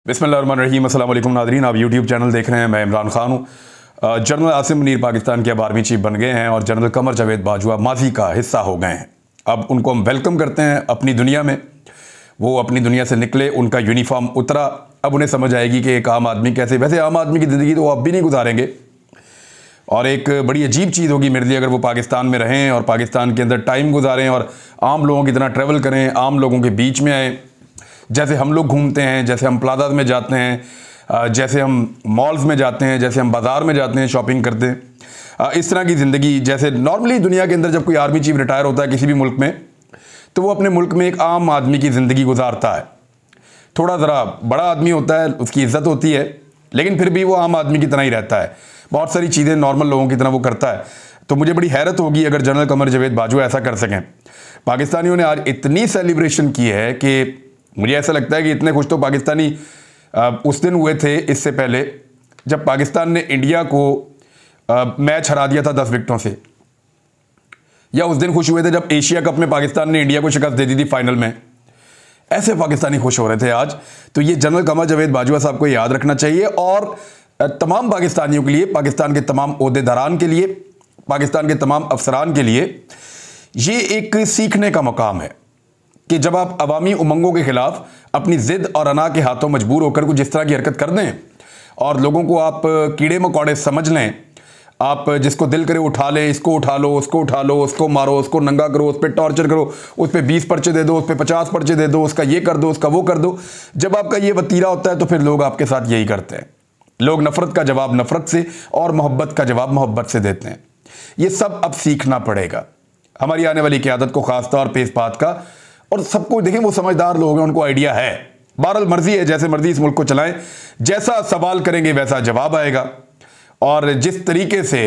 बिस्मिल्लाहिर्रहमानिर्रहीम। अस्सलाम वालेकुम नाज़रीन, आप यूट्यूब चैनल देख रहे हैं। मैं इमरान खान हूँ। जनरल आसिम मुनीर पाकिस्तान के अब आर्मी चीफ बन गए हैं और जनरल कमर जावेद बाजवा माजी का हिस्सा हो गए हैं। अब उनको हम वेलकम करते हैं अपनी दुनिया में। वो अपनी दुनिया से निकले, उनका यूनिफॉर्म उतरा। अब उन्हें समझ आएगी कि एक आम आदमी कैसे, वैसे आम आदमी की ज़िंदगी तो वो अब भी नहीं गुजारेंगे और एक बड़ी अजीब चीज़ होगी मेरे लिए अगर वो पाकिस्तान में रहें और पाकिस्तान के अंदर टाइम गुजारें और आम लोगों की तरह ट्रैवल करें, आम लोगों के बीच में आएँ, जैसे हम लोग घूमते हैं, जैसे हम प्लाजा में जाते हैं, जैसे हम मॉल्स में जाते हैं, जैसे हम बाज़ार में जाते हैं शॉपिंग करते हैं। इस तरह की ज़िंदगी जैसे नॉर्मली दुनिया के अंदर जब कोई आर्मी चीफ रिटायर होता है किसी भी मुल्क में, तो वो अपने मुल्क में एक आम आदमी की ज़िंदगी गुजारता है। थोड़ा ज़रा बड़ा आदमी होता है, उसकी इज़्ज़त होती है, लेकिन फिर भी वो आम आदमी की तरह ही रहता है। बहुत सारी चीज़ें नॉर्मल लोगों की तरह वो करता है। तो मुझे बड़ी हैरत होगी अगर जनरल कमर जावेद बाजवा ऐसा कर सकें। पाकिस्तानियों ने आज इतनी सेलिब्रेशन की है कि मुझे ऐसा लगता है कि इतने खुश तो पाकिस्तानी उस दिन हुए थे, इससे पहले जब पाकिस्तान ने इंडिया को मैच हरा दिया था 10 विकेटों से, या उस दिन खुश हुए थे जब एशिया कप में पाकिस्तान ने इंडिया को शिकस्त दे दी थी फाइनल में। ऐसे पाकिस्तानी खुश हो रहे थे आज। तो ये जनरल कमर जावेद बाजवा साहब को याद रखना चाहिए और तमाम पाकिस्तानियों के लिए, पाकिस्तान के तमाम ओहदेदारान के लिए, पाकिस्तान के तमाम अफसरान के लिए ये एक सीखने का मकाम है कि जब आप अवामी उमंगों के खिलाफ अपनी जिद और अना के हाथों मजबूर होकर कुछ इस तरह की हरकत कर दें और लोगों को आप कीड़े मकोड़े समझ लें, आप जिसको दिल करे उठा लें, इसको उठा लो, उसको उठा लो, उसको मारो, उसको नंगा करो, उस पर टॉर्चर करो, उस पर 20 पर्चे दे दो, उस पर 50 पर्चे दे दो, उसका ये कर दो, उसका वो कर दो। जब आपका ये वतीरा होता है तो फिर लोग आपके साथ यही करते हैं। लोग नफरत का जवाब नफरत से और मोहब्बत का जवाब मोहब्बत से देते हैं। ये सब अब सीखना पड़ेगा हमारी आने वाली क़यादत को, खासतौर पे इस बात का। और सबको देखें, वो समझदार लोग हैं, उनको आइडिया है। बहरहाल मर्जी है, जैसे मर्जी इस मुल्क को चलाएं, जैसा सवाल करेंगे वैसा जवाब आएगा और जिस तरीके से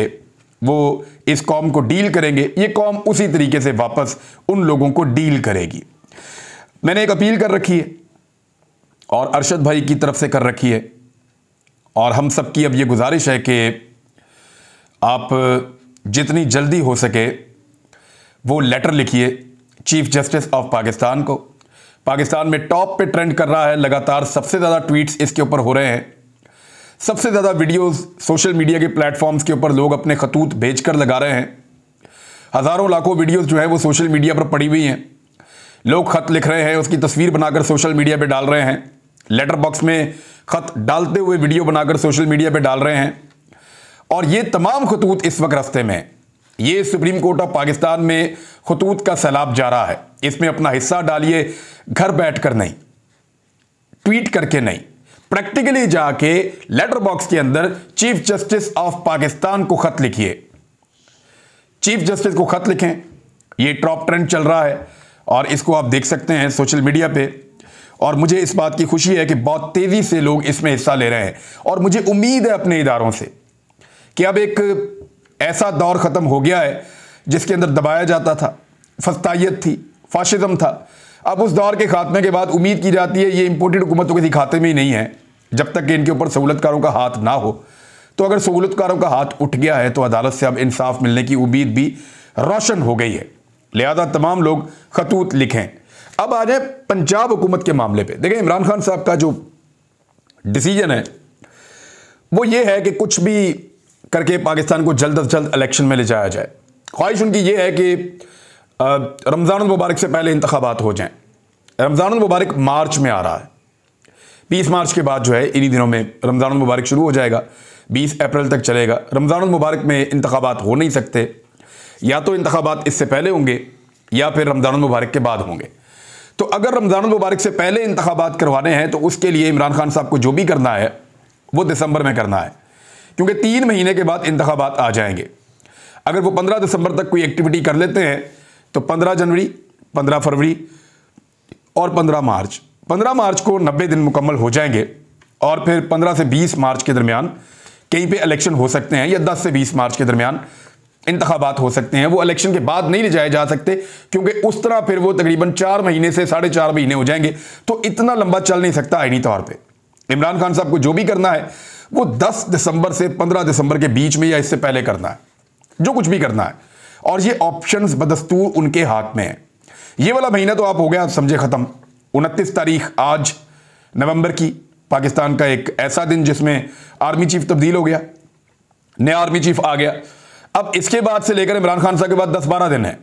वो इस कौम को डील करेंगे, ये कौम उसी तरीके से वापस उन लोगों को डील करेगी। मैंने एक अपील कर रखी है और अरशद भाई की तरफ से कर रखी है और हम सब की अब ये गुजारिश है कि आप जितनी जल्दी हो सके वो लेटर लिखिए चीफ जस्टिस ऑफ पाकिस्तान को। पाकिस्तान में टॉप पे ट्रेंड कर रहा है, लगातार सबसे ज़्यादा ट्वीट्स इसके ऊपर हो रहे हैं, सबसे ज़्यादा वीडियोस सोशल मीडिया के प्लेटफॉर्म्स के ऊपर लोग अपने खतूत भेजकर लगा रहे हैं। हज़ारों लाखों वीडियोस जो है वो सोशल मीडिया पर पड़ी हुई हैं। लोग ख़त लिख रहे हैं, उसकी तस्वीर बनाकर सोशल मीडिया पर डाल रहे हैं, लेटर बॉक्स में ख़त डालते हुए वीडियो बनाकर सोशल मीडिया पर डाल रहे हैं। और ये तमाम खतूत इस वक्त रास्ते में, ये सुप्रीम कोर्ट ऑफ पाकिस्तान में खतूत का सैलाब जा रहा है। इसमें अपना हिस्सा डालिए, घर बैठकर नहीं, ट्वीट करके नहीं, प्रैक्टिकली जाके लेटर बॉक्स के अंदर चीफ जस्टिस ऑफ पाकिस्तान को खत लिखिए। चीफ जस्टिस को खत लिखें, ये टॉप ट्रेंड चल रहा है और इसको आप देख सकते हैं सोशल मीडिया पे। और मुझे इस बात की खुशी है कि बहुत तेजी से लोग इसमें हिस्सा ले रहे हैं और मुझे उम्मीद है अपने इदारों से कि अब एक ऐसा दौर ख़त्म हो गया है जिसके अंदर दबाया जाता था, फस्तायत थी, फाशिज्म था। अब उस दौर के खात्मे के बाद उम्मीद की जाती है ये इंपोर्टेड हुकूमत तो किसी खाते में ही नहीं है जब तक कि इनके ऊपर सहूलतकारों का हाथ ना हो। तो अगर सहूलतकारों का हाथ उठ गया है तो अदालत से अब इंसाफ मिलने की उम्मीद भी रोशन हो गई है। लिहाजा तमाम लोग खतूत लिखें। अब आ जाए पंजाब हुकूमत के मामले पर। देखें, इमरान खान साहब का जो डिसीजन है वो ये है कि कुछ भी करके पाकिस्तान को जल्द अज जल्द इलेक्शन में ले जाया जाए। ख्वाहिश उनकी ये है कि रमज़ान मुबारक से पहले इंतखाबात हो जाएं। रमज़ान मुबारक मार्च में आ रहा है, 20 मार्च के बाद जो है इन्हीं दिनों में रमज़ान मुबारक शुरू हो जाएगा, 20 अप्रैल तक चलेगा। रमज़ान मुबारक में इंतखाबात हो नहीं सकते, या तो इंतखाबात इससे पहले होंगे या फिर रमज़ान मुबारक के बाद होंगे। तो अगर रमज़ान मुबारक से पहले इंतखाबात करवाने हैं तो उसके लिए इमरान खान साहब को जो भी करना है वो दिसंबर में करना है, क्योंकि 3 महीने के बाद इंतखाबात आ जाएंगे। अगर वो 15 दिसंबर तक कोई एक्टिविटी कर लेते हैं तो 15 जनवरी, 15 फरवरी और 15 मार्च, 15 मार्च को 90 दिन मुकम्मल हो जाएंगे और फिर 15 से 20 मार्च के दरमियान कहीं पे इलेक्शन हो सकते हैं, या 10 से 20 मार्च के दरमियान इंतखाबात हो सकते हैं। वो इलेक्शन के बाद नहीं ले जाए जा सकते क्योंकि उस तरह फिर वो तकरीबन 4 महीने से 4.5 महीने हो जाएंगे, तो इतना लंबा चल नहीं सकता आईनी तौर पर। इमरान खान साहब को जो भी करना है वो 10 दिसंबर से 15 दिसंबर के बीच में या इससे पहले करना है, जो कुछ भी करना है। और ये ऑप्शंस बदस्तूर उनके हाथ में है। ये वाला महीना तो आप हो गया समझे ख़त्म। 29 तारीख आज नवंबर की, पाकिस्तान का एक ऐसा दिन जिसमें आर्मी चीफ तब्दील हो गया, नया आर्मी चीफ आ गया। अब इसके बाद से लेकर इमरान खान साहब के बाद 10-12 दिन है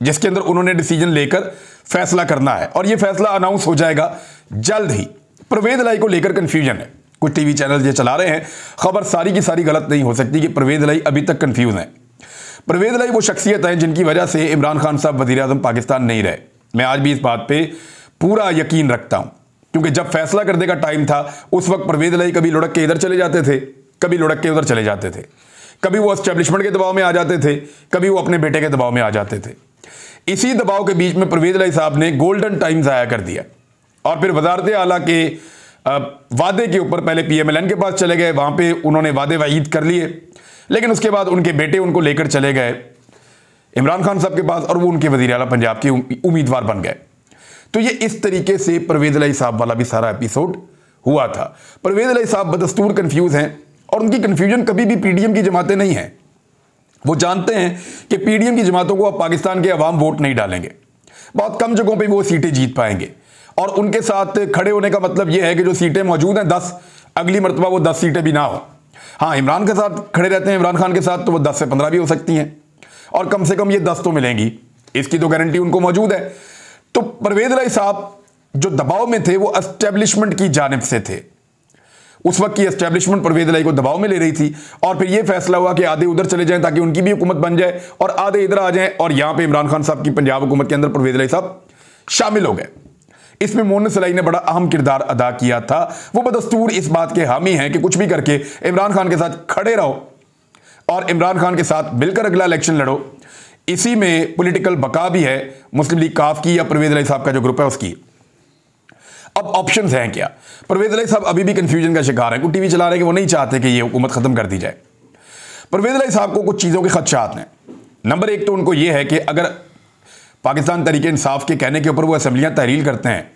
जिसके अंदर उन्होंने डिसीजन लेकर फैसला करना है, और यह फैसला अनाउंस हो जाएगा जल्द ही। परवेज इलाही को लेकर कंफ्यूजन है, कुछ टीवी चैनल ये चला रहे हैं, खबर सारी की सारी गलत नहीं हो सकती कि परवेज इलाही अभी तक कंफ्यूज हैं। परवेज इलाही वो शख्सियत है जिनकी वजह से इमरान खान साहब वजीर आज़म पाकिस्तान नहीं रहे। मैं आज भी इस बात पे पूरा यकीन रखता हूं, क्योंकि जब फैसला करने का टाइम था उस वक्त परवेज इलाही कभी लुढ़क के इधर चले जाते थे, कभी लुढ़क के उधर चले जाते थे, कभी वो एस्टेब्लिशमेंट के दबाव में आ जाते थे, कभी वो अपने बेटे के दबाव में आ जाते थे। इसी दबाव के बीच में परवेज इलाही साहब ने गोल्डन टाइम ज़ाया कर दिया और फिर वजारत आला के वादे के ऊपर पहले PMLN के पास चले गए, वहां पे उन्होंने वादे वईद कर लिए, लेकिन उसके बाद उनके बेटे उनको लेकर चले गए इमरान खान साहब के पास और वो उनके वजीर आला पंजाब के उम्मीदवार बन गए। तो ये इस तरीके से परवेज इलाही साहब वाला भी सारा एपिसोड हुआ था। परवेज इलाही साहब बदस्तूर कंफ्यूज हैं और उनकी कंफ्यूजन कभी भी PDM की जमातें नहीं हैं। वो जानते हैं कि PDM की जमातों को अब पाकिस्तान के अवाम वोट नहीं डालेंगे, बहुत कम जगहों पे वो सीटें जीत पाएंगे, और उनके साथ खड़े होने का मतलब ये है कि जो सीटें मौजूद हैं 10, अगली मरतबा वो 10 सीटें भी ना हो। हाँ, इमरान के साथ खड़े रहते हैं, इमरान खान के साथ, तो वो 10 से 15 भी हो सकती हैं, और कम से कम ये 10 तो मिलेंगी, इसकी तो गारंटी उनको मौजूद है। तो परवेज इलाही साहब जो दबाव में थे वो एस्टेब्लिशमेंट की जानिब से थे। उस वक्त की एस्टेब्लिशमेंट परवेज इलाही को दबाव में ले रही थी, और फिर यह फैसला हुआ कि आधे उधर चले जाएं ताकि उनकी भी हुकूमत बन जाए और आधे इधर आ जाएं, और यहां पे इमरान खान साहब की पंजाब हुकूमत के अंदर परवेज इलाही साहब शामिल हो गए। इसमें मोहन सलाई ने बड़ा अहम किरदार अदा किया था। वो बदस्तूर इस बात के हामी हैं कि कुछ भी करके इमरान खान के साथ खड़े रहो और इमरान खान के साथ मिलकर अगला इलेक्शन लड़ो। इसी में पॉलिटिकल बका भी है मुस्लिम लीग काफ की या परवेज इलाही साहब का जो ग्रुप है उसकी। अब ऑप्शंस हैं क्या? परवेज इलाही साहब अभी भी कंफ्यूजन का शिकार है, कुछ टीवी चला रहे कि वो नहीं चाहते कि ये हुकूमत खत्म कर दी जाए। परवेज इलाही साहब को कुछ चीज़ों के खदशात हैं। नंबर एक तो उनको ये है कि अगर पाकिस्तान तहरीक इंसाफ के कहने के ऊपर वो असेंबलियां तहरील करते हैं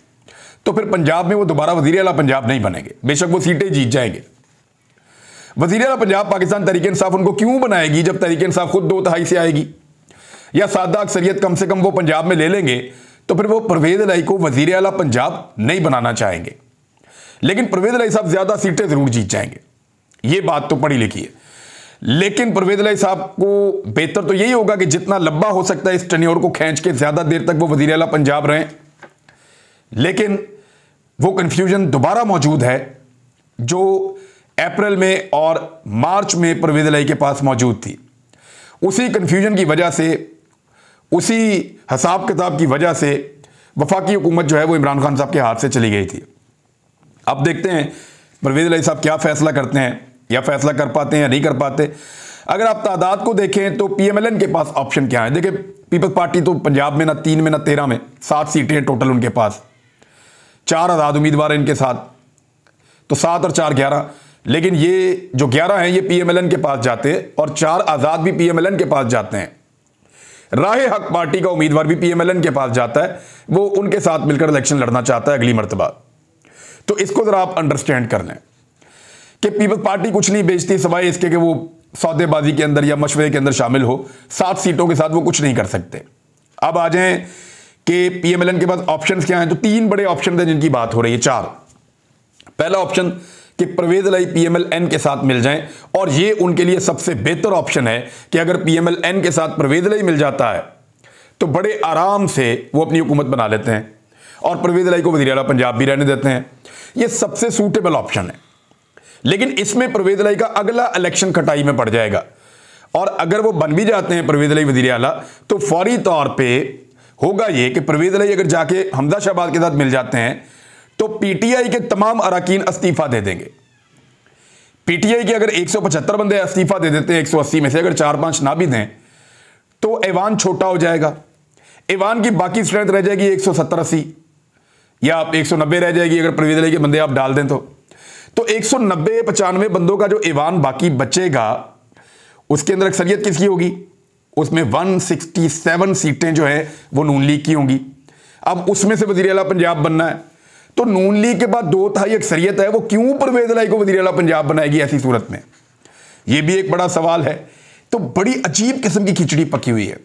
तो फिर पंजाब में वो दोबारा वजीर आला पंजाब नहीं बनेंगे, बेशक वो सीटें जीत जाएंगे। वजीर आला पंजाब पाकिस्तान तहरीक इंसाफ उनको क्यों बनाएगी जब तहरीक इंसाफ खुद 2/3 से आएगी, या सादा अक्सरियत कम से कम वो पंजाब में ले लेंगे, तो फिर वो परवेज इलाही को वजीर आला पंजाब नहीं बनाना चाहेंगे। लेकिन परवेज इलाही साहब ज्यादा सीटें जरूर जीत जाएंगे, ये बात तो पढ़ी लिखी है। लेकिन परवेज इलाही साहब को बेहतर तो यही होगा कि जितना लंबा हो सकता है इस टेन्योर को खींच के ज्यादा देर तक वो वजीर आला पंजाब रहें। लेकिन वो कंफ्यूजन दोबारा मौजूद है जो अप्रैल में और मार्च में परवेज इलाही के पास मौजूद थी। उसी कंफ्यूजन की वजह से, उसी हिसाब किताब की वजह से वफाकी हुकूमत जो है वो इमरान खान साहब के हाथ से चली गई थी। अब देखते हैं परवेज इलाही साहब क्या फैसला करते हैं, या फैसला कर पाते हैं या नहीं कर पाते। अगर आप तादाद को देखें तो PMLN के पास ऑप्शन क्या है? देखिए, पीपल्स पार्टी तो पंजाब में ना 3 में ना 13 में 7 सीटें हैं टोटल उनके पास, 4 आज़ाद उम्मीदवार हैं इनके साथ, तो 7 और 4 11। लेकिन ये जो 11 हैं ये PMLN के पास जाते हैं और 4 आज़ाद भी PMLN के पास जाते हैं। राह हक पार्टी का उम्मीदवार भी PMLN के पास जाता है, वो उनके साथ मिलकर इलेक्शन लड़ना चाहता है अगली मरतबा। तो इसको जरा आप अंडरस्टैंड कर लें कि पीपल्स पार्टी कुछ नहीं बेचती सिवाय इसके कि वो सौदेबाजी के अंदर या मशवरे के अंदर शामिल हो। 7 सीटों के साथ वो कुछ नहीं कर सकते। अब आ जाएं कि PMLN के पास ऑप्शंस क्या हैं, तो 3 बड़े ऑप्शन हैं जिनकी बात हो रही है, 4। पहला ऑप्शन कि परवेज इलाही PMLN के साथ मिल जाएं, और ये उनके लिए सबसे बेहतर ऑप्शन है कि अगर PMLN के साथ परवेज इलाही मिल जाता है तो बड़े आराम से वो अपनी हुकूमत बना लेते हैं और परवेज इलाही को वज़ीर आला पंजाब भी रहने देते हैं। ये सबसे सूटेबल ऑप्शन है। लेकिन इसमें परवेज इलाही का अगला इलेक्शन खटाई में पड़ जाएगा, और अगर वो बन भी जाते हैं परवेज इलाही वज़ीर आला तो फौरी तौर पे होगा ये कि परवेज इलाही अगर जाके हमजा शहबाज के साथ मिल जाते हैं तो PTI के तमाम अरकान इस्तीफा दे देंगे। PTI के अगर 175 बंदे इस्तीफा दे देते हैं 180 में से, अगर 4-5 ना भी दें तो ऐवान छोटा हो जाएगा। ऐवान की बाकी स्ट्रेंथ रह जाएगी 170-80 या 190 रह जाएगी अगर परवेज इलाही के बंदे आप डाल दें तो 190-95 बंदों का जो ऐवान बाकी बचेगा उसके अंदर अक्सरियत किसकी होगी? उसमें 167 सीटें जो है वो नून लीग की होंगी। अब उसमें से वज़ीर आला पंजाब बनना है तो नून लीग के बाद 2/3 अक्सरियत है, वो क्यों परवेज इलाही को वज़ीर आला पंजाब बनाएगी ऐसी सूरत में? ये भी एक बड़ा सवाल है। तो बड़ी अजीब किस्म की खिचड़ी पकी हुई है।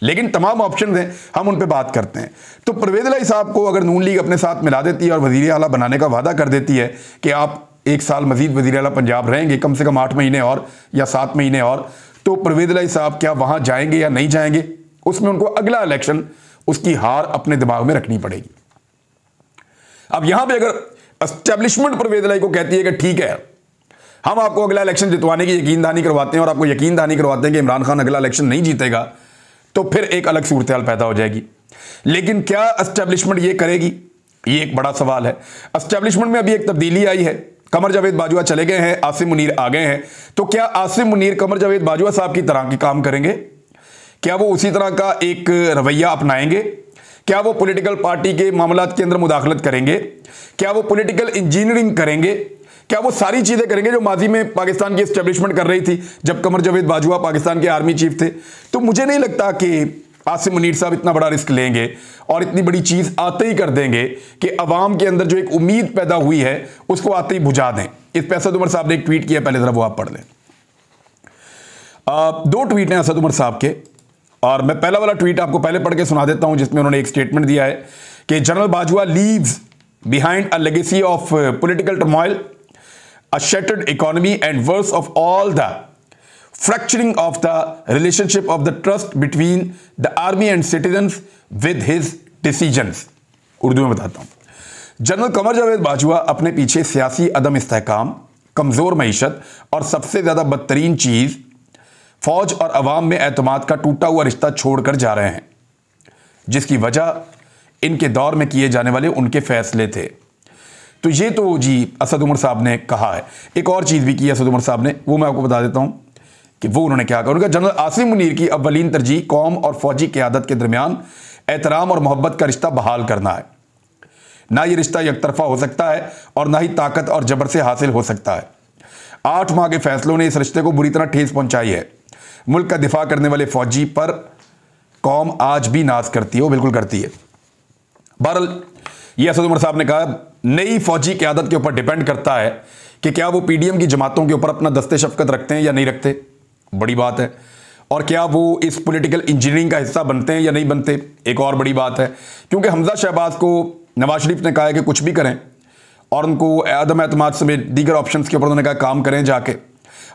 लेकिन तमाम ऑप्शन हैं, हम उन पे बात करते हैं। तो परवेज इलाही साहब को अगर नून लीग अपने साथ मिला देती है और वजीर आला बनाने का वादा कर देती है कि आप 1 साल मजीद वजीर आला पंजाब रहेंगे, कम से कम 8 महीने और या 7 महीने और, तो परवेज इलाही साहब क्या वहां जाएंगे या नहीं जाएंगे, उसमें उनको अगला इलेक्शन उसकी हार अपने दिमाग में रखनी पड़ेगी। अब यहां पर अगर एस्टेब्लिशमेंट परवेज इलाही को कहती है कि ठीक है हम आपको अगला इलेक्शन जितवाने की यकीन दहानी करवाते हैं और आपको यकीन दहानी करवाते हैं कि इमरान खान अगला इलेक्शन नहीं जीतेगा, तो फिर एक अलग सूरत हाल पैदा हो जाएगी। लेकिन क्या एस्टेब्लिशमेंट ये करेगी, ये एक बड़ा सवाल है। एस्टेब्लिशमेंट में अभी एक तब्दीली आई है, कमर जावेद बाजवा चले गए हैं, आसिम मुनीर आ गए हैं। तो क्या आसिम मुनीर कमर जावेद बाजवा साहब की तरह के काम करेंगे? क्या वो उसी तरह का एक रवैया अपनाएंगे? क्या वो पॉलिटिकल पार्टी के मामलात के अंदर मुदाखलत करेंगे? क्या वो पॉलिटिकल इंजीनियरिंग करेंगे? क्या वो सारी चीजें करेंगे जो माजी में पाकिस्तान की एस्टेब्लिशमेंट कर रही थी जब कमर जावेद बाजवा पाकिस्तान के आर्मी चीफ थे? तो मुझे नहीं लगता कि आसिम मुनीर साहब इतना बड़ा रिस्क लेंगे और इतनी बड़ी चीज आते ही कर देंगे कि अवाम के अंदर जो एक उम्मीद पैदा हुई है उसको आते ही बुझा दें। इस पे असद उमर साहब ने एक ट्वीट किया, पहले जरा वो आप पढ़ लें। 2 ट्वीट हैं असद उमर साहब के, और मैं पहला वाला ट्वीट आपको पहले पढ़ के सुना देता हूं जिसमें उन्होंने एक स्टेटमेंट दिया है कि general Bajwa leaves behind a legacy of political turmoil, a shattered economy and worse of all the fracturing of the relationship of the trust between the army and citizens with his decisions। Urdu में बताता हूं। General Qamar Javed Bajwa अपने पीछे सियासी अदम इस्तेहकाम, कमजोर मईशत और सबसे ज्यादा बदतरीन चीज फौज और अवाम में एतमाद का टूटा हुआ रिश्ता छोड़कर जा रहे हैं, जिसकी वजह इनके दौर में किए जाने वाले उनके फैसले थे। तो ये तो जी असद उमर साहब ने कहा है। एक और चीज़ भी की असद उमर साहब ने, वो मैं आपको बता देता हूं कि वो उन्होंने क्या कहा। उन्होंने कहा जनरल आसिम मुनीर की अव्वलीन तरजीह कौम और फौजी क़यादत के दरमियान एहतराम और मोहब्बत का रिश्ता बहाल करना है। ना ये रिश्ता एकतरफा हो सकता है और ना ही ताकत और जबर से हासिल हो सकता है। 8 माह के फैसलों ने इस रिश्ते को बुरी तरह ठेस पहुंचाई है। मुल्क का दिफा करने वाले फौजी पर कौम आज भी नाज करती है, वो बिल्कुल करती है। बहरहाल ये असद उमर साहब ने कहा नई फौजी क़यादत के ऊपर डिपेंड करता है कि क्या वो पीडीएम की जमातों के ऊपर अपना दस्ते शफकत रखते हैं या नहीं रखते, बड़ी बात है। और क्या वो इस पॉलिटिकल इंजीनियरिंग का हिस्सा बनते हैं या नहीं बनते, एक और बड़ी बात है। क्योंकि हमजा शहबाज को नवाज शरीफ ने कहा है कि कुछ भी करें, और उनको अदम एतमाद समेत दीगर ऑप्शंस के ऊपर उन्होंने कहा काम करें जाके,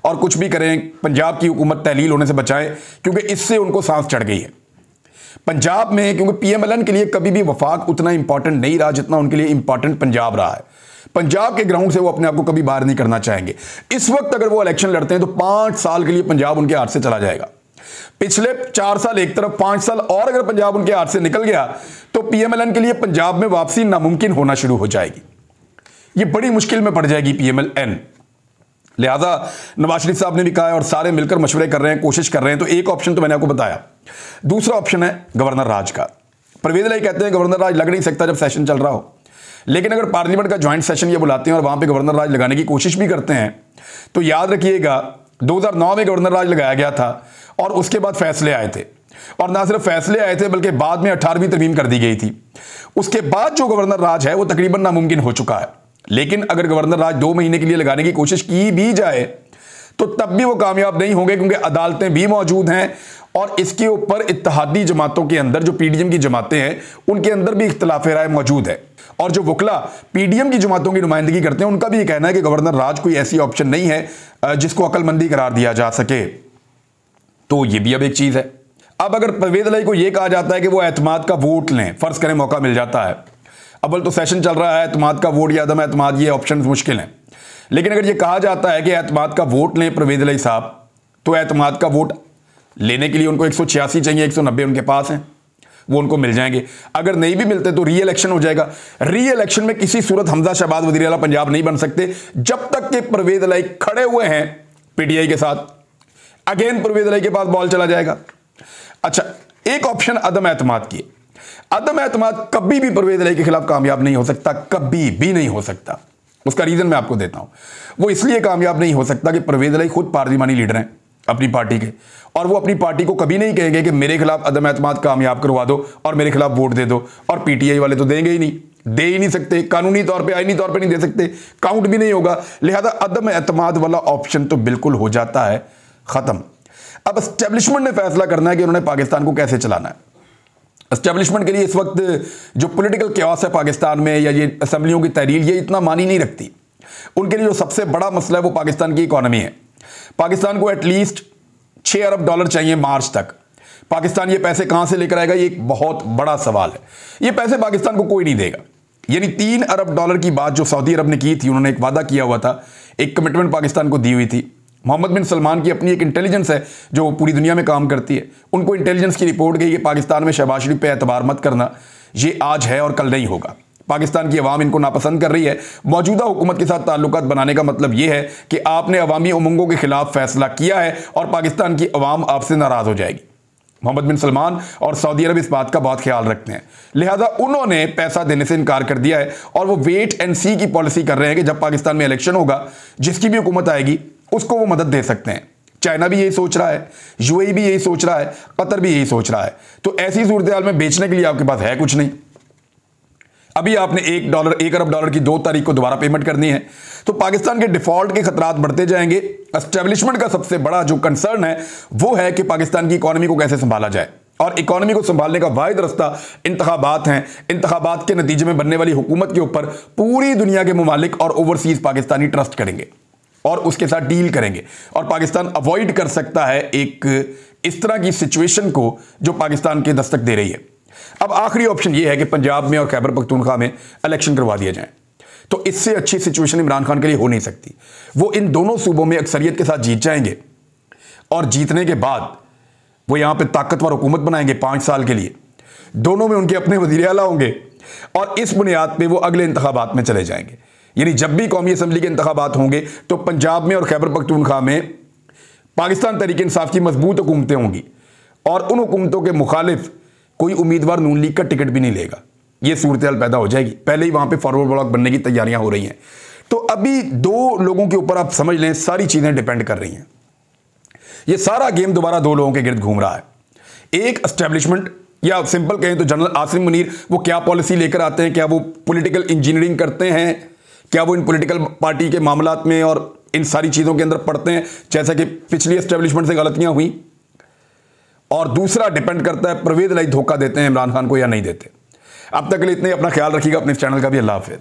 और कुछ भी करें, पंजाब की हुकूमत तहलील होने से बचाएं, क्योंकि इससे उनको सांस चढ़ गई है पंजाब में। क्योंकि पीएमएलएन के लिए कभी भी वफाक उतना इंपॉर्टेंट नहीं रहा जितना उनके लिए इंपॉर्टेंट पंजाब रहा है। पंजाब के ग्राउंड से वो अपने आप को कभी बाहर नहीं करना चाहेंगे। इस वक्त अगर वो इलेक्शन लड़ते हैं तो 5 साल के लिए पंजाब उनके हाथ से चला जाएगा। पिछले 4 साल एक तरफ, 5 साल और अगर पंजाब उनके हाथ से निकल गया तो पीएमएलएन के लिए पंजाब में वापसी नामुमकिन होना शुरू हो जाएगी। ये बड़ी मुश्किल में पड़ जाएगी पीएमएलएन। लिहाजा नवाज शरीफ साहब ने भी कहा है और सारे मिलकर मशवरे कर रहे हैं, कोशिश कर रहे हैं। तो एक ऑप्शन तो मैंने आपको बताया। दूसरा ऑप्शन है गवर्नर राज का। परवेज इलाही कहते हैं गवर्नर राज लग नहीं सकता जब सेशन चल रहा हो, लेकिन अगर पार्लियामेंट का ज्वाइंट सेशन ये बुलाते हैं और वहां पे गवर्नर राज लगाने की कोशिश भी करते हैं, तो याद रखिएगा 2009 में गवर्नर राज लगाया गया था और उसके बाद फैसले आए थे, और ना सिर्फ फैसले आए थे बल्कि बाद में 18वीं तरमीम कर दी गई थी। उसके बाद जो गवर्नर राज है वो तकरीबन नामुमकिन हो चुका है। लेकिन अगर गवर्नर राज 2 महीने के लिए लगाने की कोशिश की भी जाए तो तब भी वो कामयाब नहीं होंगे, क्योंकि अदालतें भी मौजूद हैं और इसके ऊपर इत्तेहादी जमातों के अंदर जो पीडीएम की जमातें हैं उनके अंदर भी इख्तिलाफ राय मौजूद है। और जो वकला पीडीएम की जमातों की नुमाइंदगी करते हैं उनका भी ये कहना है कि गवर्नर राज कोई ऐसी ऑप्शन नहीं है जिसको अक्लमंदी करार दिया जा सके। तो ये भी अब एक चीज है। अब अगर परवेज इलाही को यह कहा जाता है कि वो एतमाद का वोट लें, फर्ज करें मौका मिल जाता है, अव्वल तो सेशन चल रहा है, एतमाद का वोट या अदम एतमाद, ये ऑप्शन मुश्किल हैं। लेकिन अगर ये कहा जाता है कि एतमाद का वोट लें परवेज इलाही साहब, तो एतमाद का वोट लेने के लिए उनको 186 चाहिए, 190 उनके पास हैं, वो उनको मिल जाएंगे। अगर नहीं भी मिलते तो री इलेक्शन हो जाएगा। री इलेक्शन में किसी सूरत हमजा शहबाज वज़ीर आला पंजाब नहीं बन सकते जब तक कि परवेज इलाही खड़े हुए हैं पीटीआई के साथ। अगेन परवेज इलाही के पास बॉल चला जाएगा। अच्छा, एक ऑप्शन अदम एतमाद की। अदम एतमाद कभी भी परवेज इलाही के खिलाफ कामयाब नहीं हो सकता, कभी भी नहीं हो सकता। उसका रीजन मैं आपको देता हूं। वो इसलिए कामयाब नहीं हो सकता कि परवेज इलाही खुद पार्लिमानी लीडर हैं अपनी पार्टी के, और वो अपनी पार्टी को कभी नहीं कहेंगे कि मेरे खिलाफ अदम एतमाद कामयाब करवा दो और मेरे खिलाफ वोट दे दो। और पीटीआई वाले तो देंगे ही नहीं, दे ही नहीं सकते, कानूनी तौर पे, आईनी तौर पे नहीं दे सकते, काउंट भी नहीं होगा। लिहाजा अदम एतमाद वाला ऑप्शन तो बिल्कुल हो जाता है खत्म। अब एस्टेब्लिशमेंट ने फैसला करना है कि उन्होंने पाकिस्तान को कैसे चलाना है। एस्टेब्लिशमेंट के लिए इस वक्त जो पॉलिटिकल क्यास है पाकिस्तान में, या ये असेंबलियों की तहरीर, ये इतना मानी नहीं रखती। उनके लिए जो सबसे बड़ा मसला है वो पाकिस्तान की इकोनॉमी है। पाकिस्तान को एटलीस्ट $6 अरब चाहिए मार्च तक। पाकिस्तान ये पैसे कहां से लेकर आएगा, ये एक बहुत बड़ा सवाल है। ये पैसे पाकिस्तान को कोई नहीं देगा। यानी $3 अरब की बात जो सऊदी अरब ने की थी, उन्होंने एक वादा किया हुआ था, एक कमिटमेंट पाकिस्तान को दी हुई थी। मोहम्मद बिन सलमान की अपनी एक इंटेलिजेंस है जो पूरी दुनिया में काम करती है। उनको इंटेलिजेंस की रिपोर्ट गई कि पाकिस्तान में शहबाज शरीफ पे एतबार मत करना, ये आज है और कल नहीं होगा। पाकिस्तान की अवाम इनको नापसंद कर रही है। मौजूदा हुकूमत के साथ ताल्लुकात बनाने का मतलब यह है कि आपने अवामी उमंगों के खिलाफ फैसला किया है और पाकिस्तान की अवाम आपसे नाराज हो जाएगी। मोहम्मद बिन सलमान और सऊदी अरब इस बात का बहुत ख्याल रखते हैं, लिहाजा उन्होंने पैसा देने से इनकार कर दिया है और वो वेट एंड सी की पॉलिसी कर रहे हैं कि जब पाकिस्तान में इलेक्शन होगा, जिसकी भी हुकूमत आएगी उसको वो मदद दे सकते हैं। चाइना भी यही सोच रहा है, यूएई भी यही सोच रहा है, कतर भी यही सोच रहा है। तो ऐसी सूरत हाल में बेचने के लिए आपके पास है कुछ नहीं। अभी आपने $1 अरब की 2 तारीख को दोबारा पेमेंट करनी है, तो पाकिस्तान के डिफॉल्ट के खतरात बढ़ते जाएंगे। एस्टेब्लिशमेंट का सबसे बड़ा जो कंसर्न है वो है कि पाकिस्तान की इकोनॉमी को कैसे संभाला जाए, और इकोनॉमी को संभालने का वाहिद रास्ता इंतखाबात हैं। इंतखाबात के नतीजे में बनने वाली हुकूमत के ऊपर पूरी दुनिया के मुमालिक और ओवरसीज पाकिस्तानी ट्रस्ट करेंगे और उसके साथ डील करेंगे, और पाकिस्तान अवॉइड कर सकता है एक इस तरह की सिचुएशन को जो पाकिस्तान के दस्तक दे रही है। अब आखिरी ऑप्शन यह है कि पंजाब में और खैबर पख्तूनख्वा में इलेक्शन करवा दिया जाए। तो इससे अच्छी सिचुएशन इमरान खान के लिए हो नहीं सकती। वो इन दोनों सूबों में अक्सरियत के साथ जीत जाएंगे और जीतने के बाद वो यहां पे ताकतवर हुकूमत बनाएंगे 5 साल के लिए। दोनों में उनके अपने वज़ीर आला होंगे और इस बुनियाद पे वो अगले इंतखाबात में चले जाएंगे। यानी जब भी कौमी असम्बली के इंतखाबात होंगे तो पंजाब में और खैबर पख्तूनख्वा में पाकिस्तान तहरीक इंसाफ की मजबूत हुकूमतें होंगी और उन हुकूमतों के मुखालिफ कोई उम्मीदवार नून लीग का टिकट भी नहीं लेगा। यह सूरत हाल पैदा हो जाएगी। पहले ही वहां पे फॉरवर्ड ब्लॉक बनने की तैयारियां हो रही हैं। तो अभी 2 लोगों के ऊपर आप समझ लें सारी चीजें डिपेंड कर रही हैं। यह सारा गेम दोबारा 2 लोगों के गिर्द घूम रहा है। एक एस्टेब्लिशमेंट, या सिंपल कहें तो जनरल आसिम मुनीर, वो क्या पॉलिसी लेकर आते हैं, क्या वो पॉलिटिकल इंजीनियरिंग करते हैं, क्या वो इन पॉलिटिकल पार्टी के मामलात में और इन सारी चीजों के अंदर पढ़ते हैं जैसा कि पिछली एस्टेब्लिशमेंट से गलतियां हुई। और दूसरा डिपेंड करता है परवेज इलाही धोखा देते हैं इमरान खान को या नहीं देते। अब तक के लिए इतने, अपना ख्याल रखिएगा, अपने चैनल का भी। अल्लाह हाफिज़।